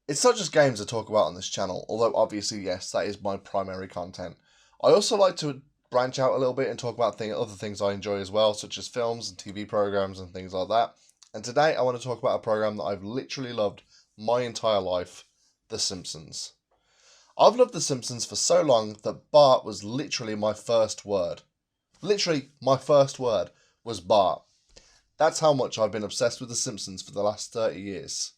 It's not just games I talk about on this channel, although obviously, yes, that is my primary content. I also like to branch out a little bit and talk about other things I enjoy as well, such as films and TV programs and things like that. And today I want to talk about a program that I've literally loved my entire life, The Simpsons. I've loved The Simpsons for so long that Bart was literally my first word. Literally, my first word was Bart. That's how much I've been obsessed with The Simpsons for the last 30 years.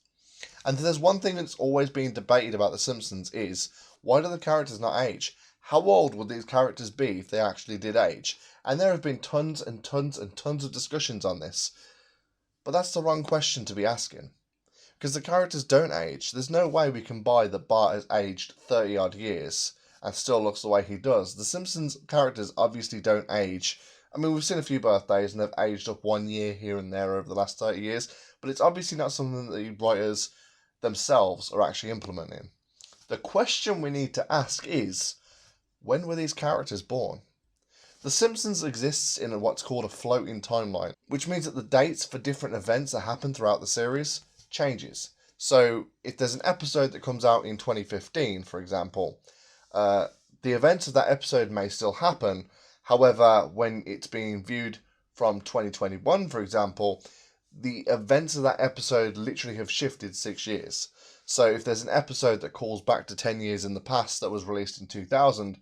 And if there's one thing that's always been debated about The Simpsons is, why do the characters not age? How old would these characters be if they actually did age? And there have been tons and tons and tons of discussions on this. But that's the wrong question to be asking. Because the characters don't age. There's no way we can buy that Bart has aged 30 odd years and still looks the way he does. The Simpsons characters obviously don't age. I mean, we've seen a few birthdays and they've aged up 1 year here and there over the last 30 years, but it's obviously not something that the writers themselves are actually implementing. The question we need to ask is, when were these characters born? The Simpsons exists in what's called a floating timeline, which means that the dates for different events that happen throughout the series changes. So if there's an episode that comes out in 2015, for example, the events of that episode may still happen. However, when it's being viewed from 2021, for example, the events of that episode literally have shifted 6 years. So if there's an episode that calls back to 10 years in the past that was released in 2000,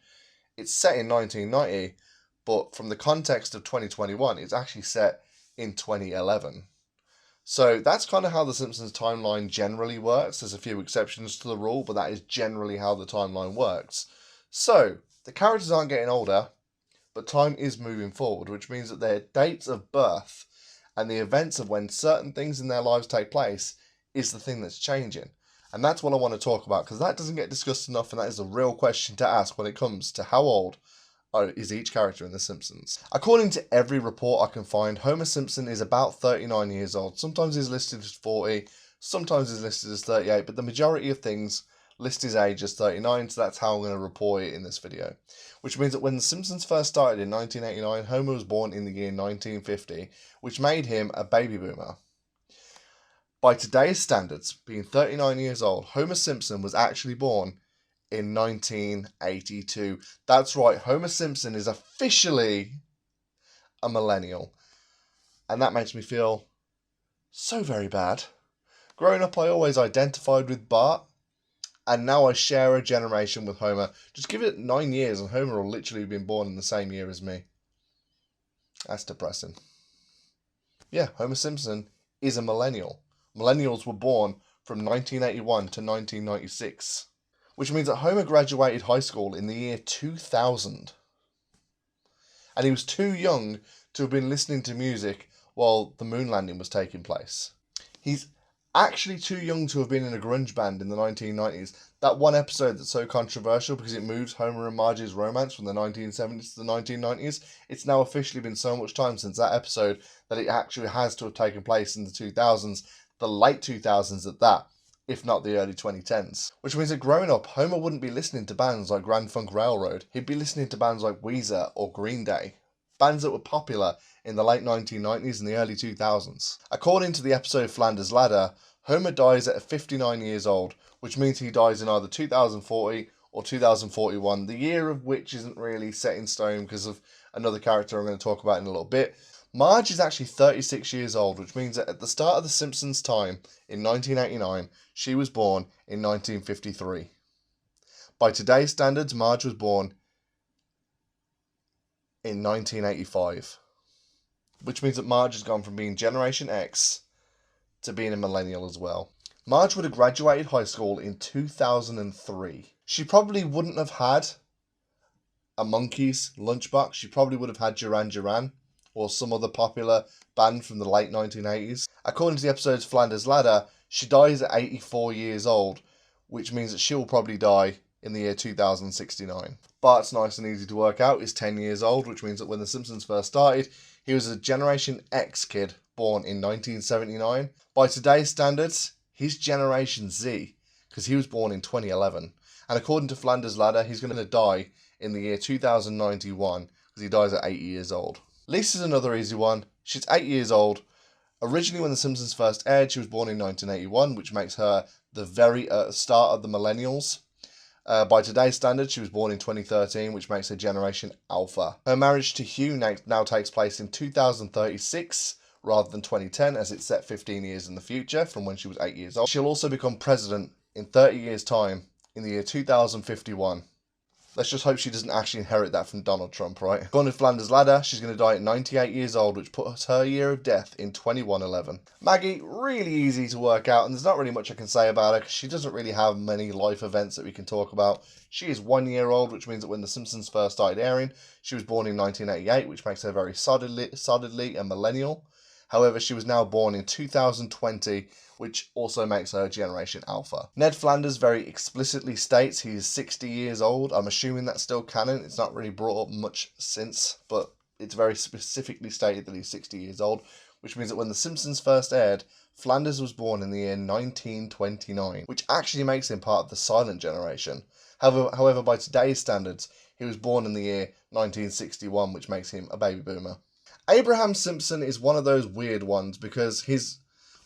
it's set in 1990, but from the context of 2021, it's actually set in 2011. So that's kind of how the Simpsons timeline generally works. There's a few exceptions to the rule, but that is generally how the timeline works. So the characters aren't getting older, but time is moving forward, which means that their dates of birth and the events of when certain things in their lives take place is the thing that's changing. And that's what I want to talk about, because that doesn't get discussed enough, and that is a real question to ask when it comes to how old is each character in The Simpsons. According to every report I can find, Homer Simpson is about 39 years old. Sometimes he's listed as 40, sometimes he's listed as 38, but the majority of things list his age as 39, so that's how I'm going to report it in this video. Which means that when The Simpsons first started in 1989, Homer was born in the year 1950, which made him a baby boomer. By today's standards, being 39 years old, Homer Simpson was actually born in 1982. That's right, Homer Simpson is officially a millennial. And that makes me feel so very bad. Growing up, I always identified with Bart, and now I share a generation with Homer. Just give it 9 years and Homer will literally have been born in the same year as me. That's depressing. Yeah, Homer Simpson is a millennial. Millennials were born from 1981 to 1996. Which means that Homer graduated high school in the year 2000. And he was too young to have been listening to music while the moon landing was taking place. He's actually too young to have been in a grunge band in the 1990s. That one episode that's so controversial because it moves Homer and Marge's romance from the 1970s to the 1990s. It's now officially been so much time since that episode that it actually has to have taken place in the 2000s, the late 2000s at that, if not the early 2010s. Which means that growing up, Homer wouldn't be listening to bands like Grand Funk Railroad. He'd be listening to bands like Weezer or Green Day. Bands that were popular in the late 1990s and the early 2000s. According to the episode Flanders Ladder, Homer dies at 59 years old, which means he dies in either 2040 or 2041, the year of which isn't really set in stone because of another character I'm going to talk about in a little bit. Marge is actually 36 years old, which means that at the start of The Simpsons' time in 1989, she was born in 1953. By today's standards, Marge was born in 1985, which means that Marge has gone from being Generation X to being a millennial as well. Marge would have graduated high school in 2003. She probably wouldn't have had a Monkees lunchbox. She probably would have had Duran Duran or some other popular band from the late 1980s. According to the episode's Flanders Ladder, she dies at 84 years old, which means that she'll probably die in the year 2069. Bart's nice and easy to work out, is 10 years old, which means that when The Simpsons first started, he was a Generation X kid born in 1979. By today's standards, he's Generation Z, because he was born in 2011. And according to Flanders Ladder, he's going to die in the year 2091, because he dies at 80 years old. Lisa's another easy one. She's 8 years old. Originally, when The Simpsons first aired, she was born in 1981, which makes her the very start of the millennials. By today's standards, she was born in 2013, which makes her Generation Alpha. Her marriage to Hugh now takes place in 2036 rather than 2010, as it's set 15 years in the future from when she was 8 years old. She'll also become president in 30 years' time in the year 2051. Let's just hope she doesn't actually inherit that from Donald Trump, right? According to Flanders' Ladder, she's going to die at 98 years old, which puts her year of death in 2111. Maggie, really easy to work out, and there's not really much I can say about her, because she doesn't really have many life events that we can talk about. She is 1 year old, which means that when The Simpsons first started airing, she was born in 1988, which makes her very solidly a millennial. However, she was now born in 2020, which also makes her Generation Alpha. Ned Flanders very explicitly states he is 60 years old. I'm assuming that's still canon. It's not really brought up much since, but it's very specifically stated that he's 60 years old, which means that when The Simpsons first aired, Flanders was born in the year 1929, which actually makes him part of the silent generation. However, by today's standards, he was born in the year 1961, which makes him a baby boomer. Abraham Simpson is one of those weird ones because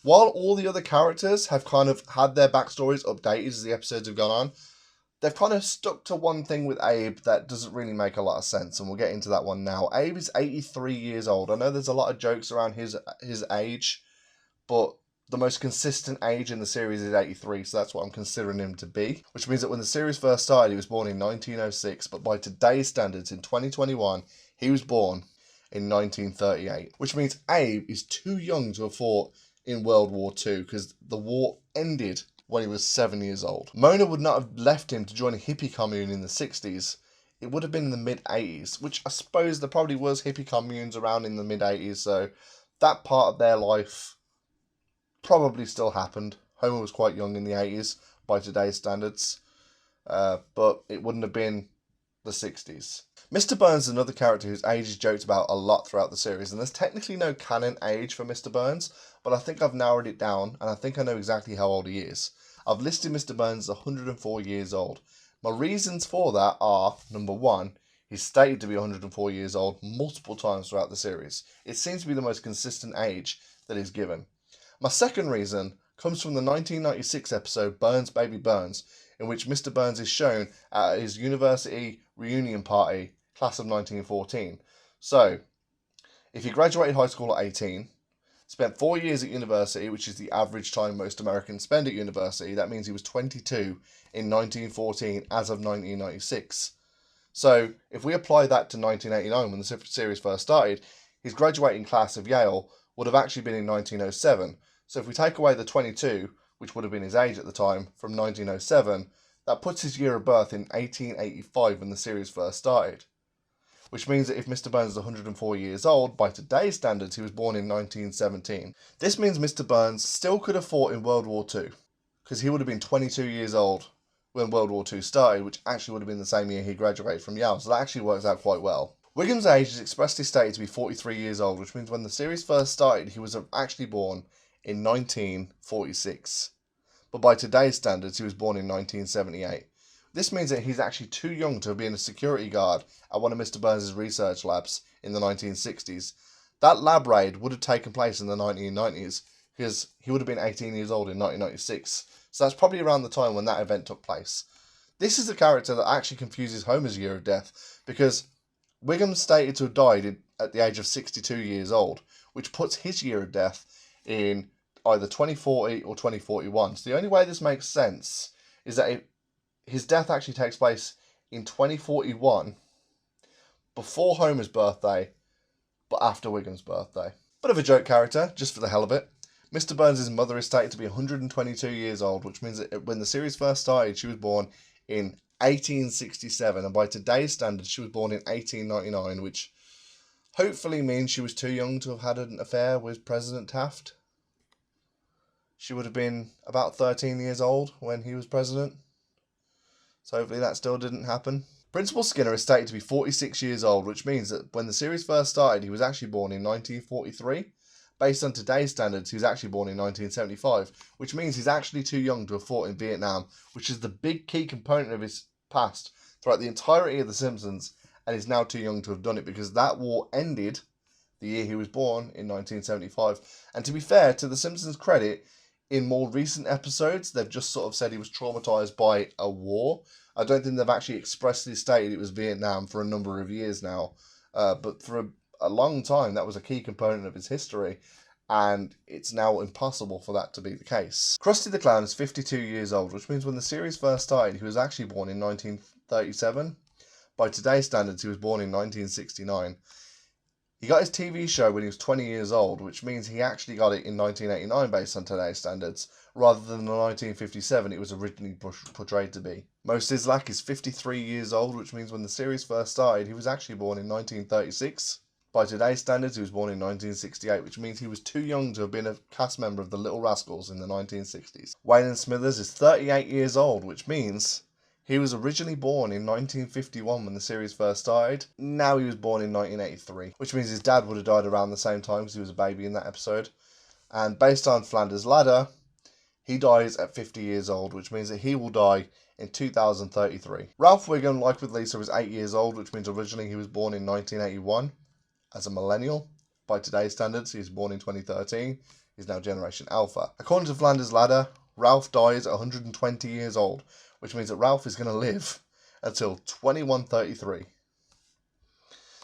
while all the other characters have kind of had their backstories updated as the episodes have gone on, they've kind of stuck to one thing with Abe that doesn't really make a lot of sense, and we'll get into that one now. Abe is 83 years old. I know there's a lot of jokes around his age, but the most consistent age in the series is 83, so that's what I'm considering him to be. Which means that when the series first started, he was born in 1906, but by today's standards, in 2021, he was born in 1938, which means Abe is too young to have fought in World War II because the war ended when he was 7 years old. Mona would not have left him to join a hippie commune in the 60s. It would have been in the mid-80s, which I suppose there probably was hippie communes around in the mid-80s, so that part of their life probably still happened. Homer was quite young in the 80s by today's standards, but it wouldn't have been the 60s. Mr. Burns is another character whose age is joked about a lot throughout the series, and there's technically no canon age for Mr. Burns, but I think I've narrowed it down, and I think I know exactly how old he is. I've listed Mr. Burns as 104 years old. My reasons for that are, number one, he's stated to be 104 years old multiple times throughout the series. It seems to be the most consistent age that is given. My second reason comes from the 1996 episode Burns Baby Burns, in which Mr. Burns is shown at his university reunion party, class of 1914. So, if he graduated high school at 18, spent 4 years at university, which is the average time most Americans spend at university, that means he was 22 in 1914 as of 1996. So, if we apply that to 1989 when the series first started, his graduating class of Yale would have actually been in 1907. So if we take away the 22, which would have been his age at the time, from 1907, that puts his year of birth in 1885 when the series first started. Which means that if Mr. Burns is 104 years old, by today's standards, he was born in 1917. This means Mr. Burns still could have fought in World War II, because he would have been 22 years old when World War II started, which actually would have been the same year he graduated from Yale, so that actually works out quite well. Wiggum's age is expressly stated to be 43 years old, which means when the series first started, he was actually born in 1946. But by today's standards, he was born in 1978. This means that he's actually too young to have been a security guard at one of Mr. Burns' research labs in the 1960s. That lab raid would have taken place in the 1990s because he would have been 18 years old in 1996. So that's probably around the time when that event took place. This is a character that actually confuses Homer's year of death because Wiggum's stated to have died at the age of 62 years old, which puts his year of death in either 2040 or 2041. So the only way this makes sense is that his death actually takes place in 2041, before Homer's birthday, but after Wiggum's birthday. Bit of a joke character, just for the hell of it. Mr. Burns' mother is stated to be 122 years old, which means that when the series first started, she was born in 1867, and by today's standards, she was born in 1899, which hopefully means she was too young to have had an affair with President Taft. She would have been about 13 years old when he was president. So hopefully that still didn't happen. Principal Skinner is stated to be 46 years old, which means that when the series first started, he was actually born in 1943. Based on today's standards, he was actually born in 1975, which means he's actually too young to have fought in Vietnam, which is the big key component of his past throughout the entirety of The Simpsons, and he's now too young to have done it because that war ended the year he was born in 1975. And to be fair, to The Simpsons' credit, In more recent episodes, they've just sort of said he was traumatized by a war. I don't think they've actually expressly stated it was Vietnam for a number of years now. But for a long time, that was a key component of his history. And it's now impossible for that to be the case. Krusty the Clown is 52 years old, which means when the series first started, he was actually born in 1937. By today's standards, he was born in 1969. He got his TV show when he was 20 years old, which means he actually got it in 1989 based on today's standards, rather than the 1957 it was originally portrayed to be. Mo Sizlak is 53 years old, which means when the series first started, he was actually born in 1936. By today's standards, he was born in 1968, which means he was too young to have been a cast member of the Little Rascals in the 1960s. Waylon Smithers is 38 years old, which means he was originally born in 1951 when the series first started. Now he was born in 1983, which means his dad would have died around the same time because he was a baby in that episode. And based on Flanders' Ladder, he dies at 50 years old, which means that he will die in 2033. Ralph Wiggum, like with Lisa, is 8 years old, which means originally he was born in 1981 as a millennial. By today's standards, he was born in 2013. He's now Generation Alpha. According to Flanders' Ladder, Ralph dies at 120 years old, which means that Ralph is going to live until 2133.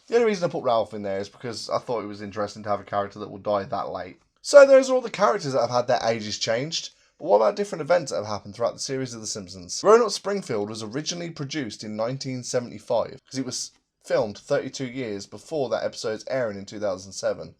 The only reason I put Ralph in there is because I thought it was interesting to have a character that will die that late. So those are all the characters that have had their ages changed. But what about different events that have happened throughout the series of The Simpsons? Grown Up Springfield was originally produced in 1975 because it was filmed 32 years before that episode's airing in 2007.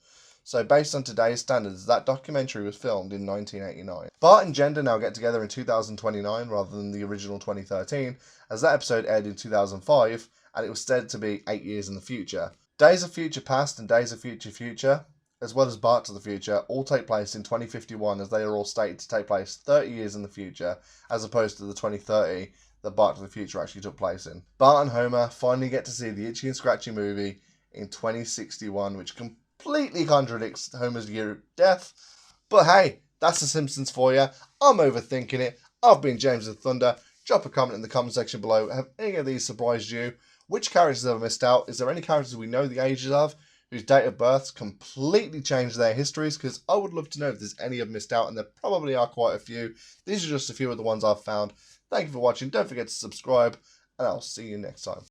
So based on today's standards, that documentary was filmed in 1989. Bart and Gender now get together in 2029 rather than the original 2013, as that episode aired in 2005 and it was said to be 8 years in the future. Days of Future Past and Days of Future Future, as well as Bart to the Future, all take place in 2051 as they are all stated to take place 30 years in the future, as opposed to the 2030 that Bart to the Future actually took place in. Bart and Homer finally get to see the Itchy and Scratchy movie in 2061, which completely contradicts Homer's year of death. But hey, that's The Simpsons for you. I'm overthinking it. I've been James of Thunder. Drop a comment in the comment section below. Have any of these surprised you? Which characters have I missed out? Is there any characters we know the ages of, whose date of births completely changed their histories? Because I would love to know if there's any I've missed out, and there probably are quite a few. These are just a few of the ones I've found. Thank you for watching. Don't forget to subscribe, and I'll see you next time.